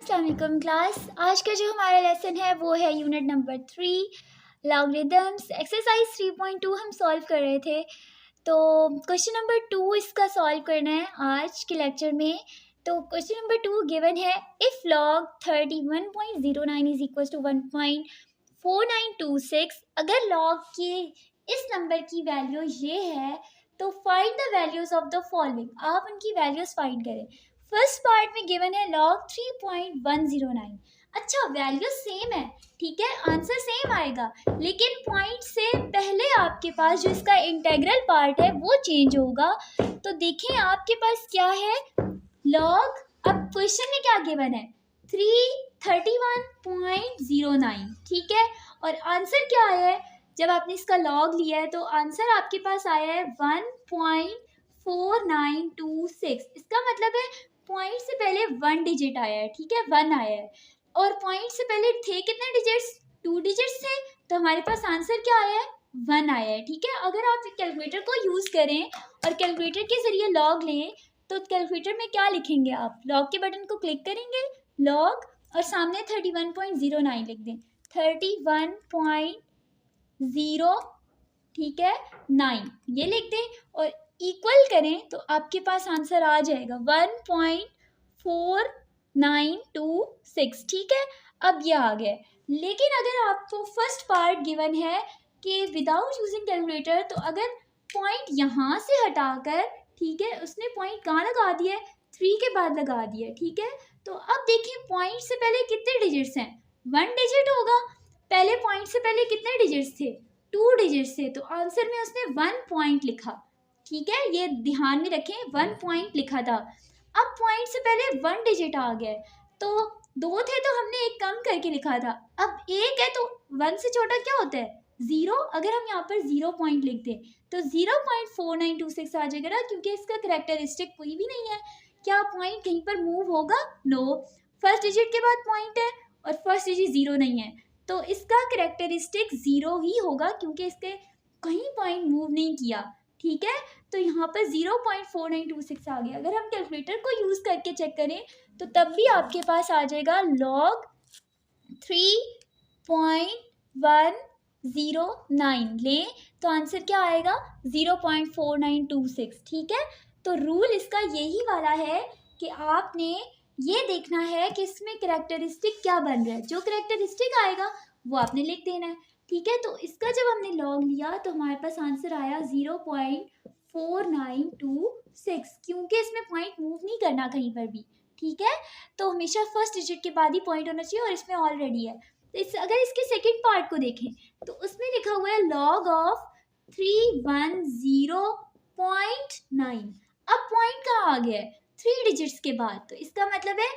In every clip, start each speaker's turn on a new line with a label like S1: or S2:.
S1: अस्सलाम वालेकुम क्लास। आज का जो हमारा लेसन है वो है यूनिट नंबर 3 लॉगरिदम्स। एक्सरसाइज 3.2 हम सॉल्व कर रहे थे। तो क्वेश्चन नंबर 2 इसका सॉल्व करना है आज के लेक्चर में। तो क्वेश्चन नंबर 2 गिवन है, if log 31.09 is equal to 1.4926। अगर लॉग के इस नंबर की वैल्यू ये है तो find the values of the following. आप उनकी वैल्यूज फाइंड करें। फर्स्ट पार्ट में गिवन है लॉग 3.109। अच्छा, वैल्यू सेम है, ठीक है, आंसर सेम आएगा, लेकिन पॉइंट से पहले आपके पास जो इसका इंटेग्रल पार्ट है वो चेंज होगा। तो देखें आपके पास क्या है लॉग। अब क्वेश्चन में क्या गिवन है 331.09, ठीक है, और आंसर क्या है। जब आपने इसका लॉग लिया है तो आंसर आपके पास आया है 1.4926। इसका मतलब है पॉइंट से पहले 1 डिजिट आया है, ठीक है, 1 आया है, और पॉइंट से पहले थे कितने डिजिट्स, 2 डिजिट्स थे, तो हमारे पास आंसर क्या आया है 1 आया है, ठीक है। अगर आप कैलकुलेटर को यूज़ करें और कैलकुलेटर के ज़रिए लॉग लें तो कैलकुलेटर में क्या लिखेंगे आप, लॉग के बटन को क्लिक करेंगे, लॉग, और सामने 31.09 लिख दें, 31.0, ठीक है, 9 ये लिख दें और इक्वल करें तो आपके पास आंसर आ जाएगा 1.4926, ठीक है। अब ये आ गया। लेकिन अगर आपको फर्स्ट पार्ट गिवन है कि विदाउट यूजिंग कैलकुलेटर, तो अगर पॉइंट यहाँ से हटाकर, ठीक है, उसने पॉइंट कहाँ लगा दिया है, 3 के बाद लगा दिया है, ठीक है। तो अब देखिए पॉइंट से पहले कितने डिजिट्स हैं, 1 डिजिट होगा। पहले पॉइंट से पहले कितने डिजिट्स थे, 2 डिजिट्स थे, तो आंसर में उसने 1 पॉइंट लिखा, ठीक है, ये ध्यान में रखें, 1 पॉइंट लिखा था। अब पॉइंट से पहले 1 डिजिट आ गया, तो 2 थे तो हमने एक कम करके लिखा था, अब 1 है तो 1 से छोटा क्या होता है 0। अगर हम यहाँ पर 0 पॉइंट लिख दें तो 0.4926 आ जाएगा ना, क्योंकि इसका करेक्टरिस्टिक कोई भी नहीं है। क्या पॉइंट कहीं पर मूव होगा, नो, फर्स्ट डिजिट के बाद पॉइंट है और फर्स्ट डिजिट 0 नहीं है, तो इसका करेक्टरिस्टिक 0 ही होगा, क्योंकि इसके कहीं पॉइंट मूव नहीं किया, ठीक है। तो यहाँ पर 0.4926 आ गया। अगर हम कैलकुलेटर को यूज़ करके चेक करें तो तब भी आपके पास आ जाएगा लॉग 3.109 लें तो आंसर क्या आएगा 0.4926, ठीक है। तो रूल इसका यही वाला है कि आपने ये देखना है कि इसमें करेक्टरिस्टिक क्या बन रहा है, जो करेक्टरिस्टिक आएगा वो आपने लिख देना है, ठीक है। तो इसका जब हमने लॉग लिया तो हमारे पास आंसर आया 0.4926, क्योंकि इसमें पॉइंट मूव नहीं करना कहीं पर भी, ठीक है। तो हमेशा फर्स्ट डिजिट के बाद ही पॉइंट होना चाहिए और इसमें ऑलरेडी है। तो अगर इसके सेकंड पार्ट को देखें तो उसमें लिखा हुआ है लॉग ऑफ 310.9। अब पॉइंट कहाँ आ गया है 3 डिजिट्स के बाद, तो इसका मतलब है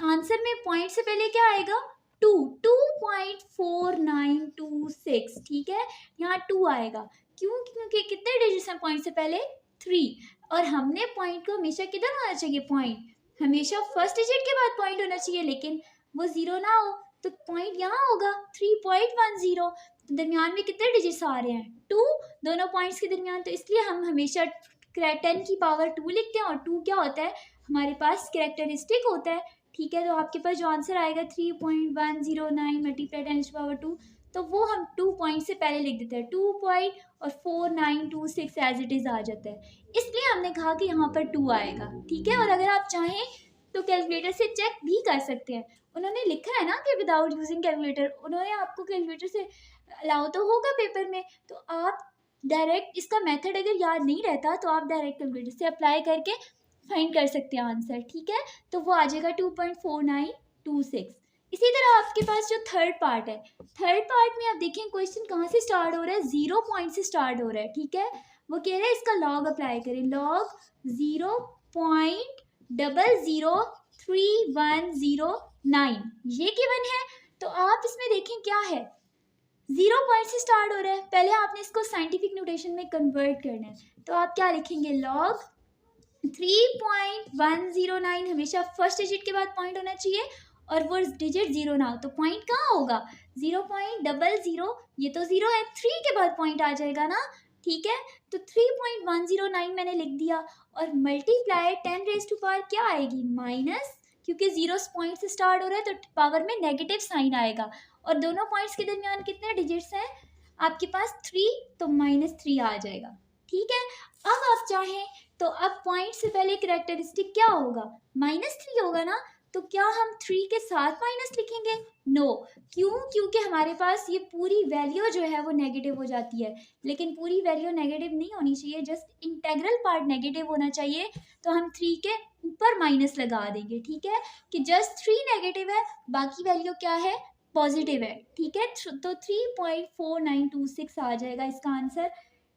S1: आंसर में पॉइंट से पहले क्या आएगा 2.4926, ठीक है, यहाँ 2 आएगा, क्यों, क्योंकि कितने डिजिट्स हैं पॉइंट से पहले 3, और हमने पॉइंट को हमेशा किधर होना चाहिए, पॉइंट हमेशा फर्स्ट डिजिट के बाद पॉइंट होना चाहिए, लेकिन वो 0 ना हो तो पॉइंट यहाँ होगा 3.10। तो दरमियान में कितने डिजिट्स आ रहे हैं 2, दोनों पॉइंट्स के दरमियान, तो इसलिए हम हमेशा 10 की पावर 2 लिखते हैं, और 2 क्या होता है हमारे पास कैरेक्टरिस्टिक होता है, ठीक है। तो आपके पास जो आंसर आएगा 3.109 मल्टीप्लाई 10 पावर 2, तो वो हम 2 पॉइंट से पहले लिख देते हैं, 2.4926 एज इट इज़ आ जाता है, इसलिए हमने कहा कि यहाँ पर 2 आएगा, ठीक है। और अगर आप चाहें तो कैलकुलेटर से चेक भी कर सकते हैं, उन्होंने लिखा है ना कि विदाउट यूजिंग कैलकुलेटर, उन्होंने आपको कैलकुलेटर से अलाउ तो होगा पेपर में, तो आप डायरेक्ट इसका मेथड अगर याद नहीं रहता तो आप डायरेक्ट कैलकुलेटर से अप्लाई करके फाइंड कर सकते हैं आंसर, ठीक है। तो वो आ जाएगा 2.4926। इसी तरह आपके पास जो थर्ड पार्ट है, थर्ड पार्ट में आप देखें क्वेश्चन कहाँ से स्टार्ट हो रहा है, 0 पॉइंट से स्टार्ट हो रहा है, ठीक है। वो कह रहे हैं इसका लॉग अप्लाई करें, लॉग 0.0031009 ये गिवन है। तो आप इसमें देखें क्या है 0 पॉइंट से स्टार्ट हो रहा है, पहले आपने इसको साइंटिफिक नोटेशन में कन्वर्ट करना है, तो आप क्या लिखेंगे लॉग 3.109 हमेशा फर्स्ट डिजिट के बाद पॉइंट होना चाहिए और वो डिजिट 0 ना हो, तो पॉइंट कहाँ होगा 0.00, ये तो 0 है, 3 के बाद पॉइंट आ जाएगा ना, ठीक है। तो 3.109 मैंने लिख दिया और मल्टीप्लाई 10 रेज़ टू पावर क्या आएगी माइनस क्योंकि 0 पॉइंट से स्टार्ट हो रहा है तो पावर में नेगेटिव साइन आएगा, और दोनों पॉइंट्स के दरमियान कितने डिजिट्स हैं आपके पास 3, तो -3 आ जाएगा। ठीक है, अब आप चाहें तो अब पॉइंट से पहले कैरेक्टरिस्टिक क्या होगा, -3 होगा ना, तो क्या हम 3 के साथ माइनस लिखेंगे, नो, क्यों, क्योंकि हमारे पास ये पूरी वैल्यू जो है वो नेगेटिव हो जाती है, लेकिन पूरी वैल्यू नेगेटिव नहीं होनी चाहिए, जस्ट इंटेग्रल पार्ट नेगेटिव होना चाहिए, तो हम 3 के ऊपर माइनस लगा देंगे। ठीक है, कि जस्ट 3 नेगेटिव है, बाकी वैल्यू क्या है, पॉजिटिव है। ठीक है, तो 3.4926 आ जाएगा इसका आंसर।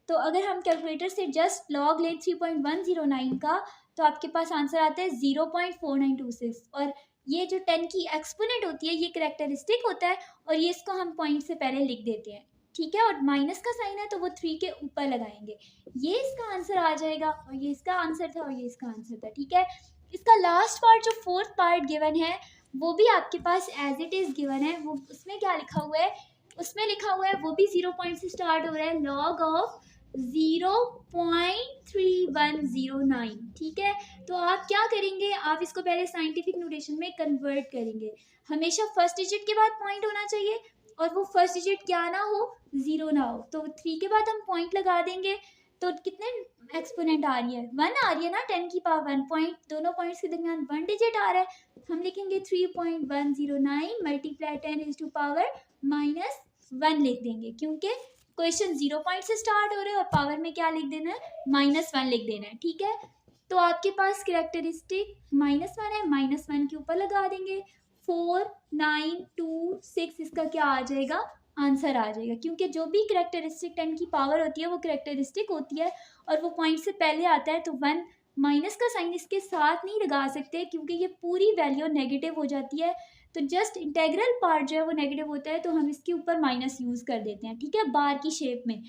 S1: तो अगर हम कैलकुलेटर से जस्ट लॉग लें 3.109 का, तो आपके पास आंसर आता है 0.4926, और ये जो 10 की एक्सपोनेंट होती है ये कैरेक्टरिस्टिक होता है, और ये इसको हम पॉइंट से पहले लिख देते हैं। ठीक है, और माइनस का साइन है तो वो 3 के ऊपर लगाएंगे, ये इसका आंसर आ जाएगा, और ये इसका आंसर था और ये इसका आंसर था। ठीक है, इसका लास्ट पार्ट जो फोर्थ पार्ट गिवन है वो भी आपके पास एज इट इज गिवन है, वो उसमें क्या लिखा हुआ है, उसमें लिखा हुआ है वो भी 0 पॉइंट से स्टार्ट हो रहा है, लॉग ऑफ 0.3109। ठीक है, तो आप क्या करेंगे, आप इसको पहले साइंटिफिक नोटेशन में कन्वर्ट करेंगे, हमेशा फर्स्ट डिजिट के बाद पॉइंट होना चाहिए, और वो फर्स्ट डिजिट क्या ना हो, 0 ना हो, तो 3 के बाद हम पॉइंट लगा देंगे, तो कितने एक्सपोनेंट आ रही है, 1 आ रही है ना, 10 की पावर 1 पॉइंट, दोनों पॉइंट्स के दरमियान 1 डिजिट आ रहा है, हम लिखेंगे 3.109 मल्टीप्लाई 10⁻⁻1 लिख देंगे, क्योंकि क्वेश्चन 0 पॉइंट से स्टार्ट हो रहे हैं और पावर में क्या लिख देना है, -1 लिख देना है। ठीक है, तो आपके पास कैरेक्टरिस्टिक -1 है, -1 के ऊपर लगा देंगे, 4926 इसका क्या आ जाएगा, आंसर आ जाएगा, क्योंकि जो भी कैरेक्टरिस्टिक 10 की पावर होती है वो कैरेक्टरिस्टिक होती है, और वो पॉइंट से पहले आता है, तो 1 माइनस का साइन इसके साथ नहीं लगा सकते, क्योंकि ये पूरी वैल्यू नेगेटिव हो जाती है, तो जस्ट इंटेग्रल पार्ट जो है वो नेगेटिव होता है, तो हम इसके ऊपर माइनस यूज़ कर देते हैं। ठीक है, बार की शेप में,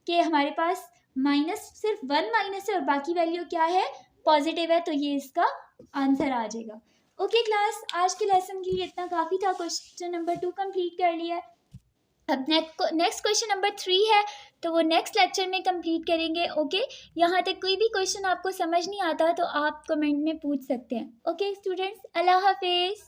S1: कि हमारे पास माइनस सिर्फ 1 माइनस है और बाकी वैल्यू क्या है, पॉजिटिव है, तो ये इसका आंसर आ जाएगा। ओके क्लास, आज के लेसन के लिए इतना काफ़ी था, क्वेश्चन नंबर 2 कंप्लीट कर लिया है। अब नेक्स्ट क्वेश्चन नंबर 3 है, तो वो नेक्स्ट लेक्चर में कंप्लीट करेंगे। ओके, यहाँ तक कोई भी क्वेश्चन आपको समझ नहीं आता तो आप कमेंट में पूछ सकते हैं। ओके स्टूडेंट्स, अल्लाह हाफिज़।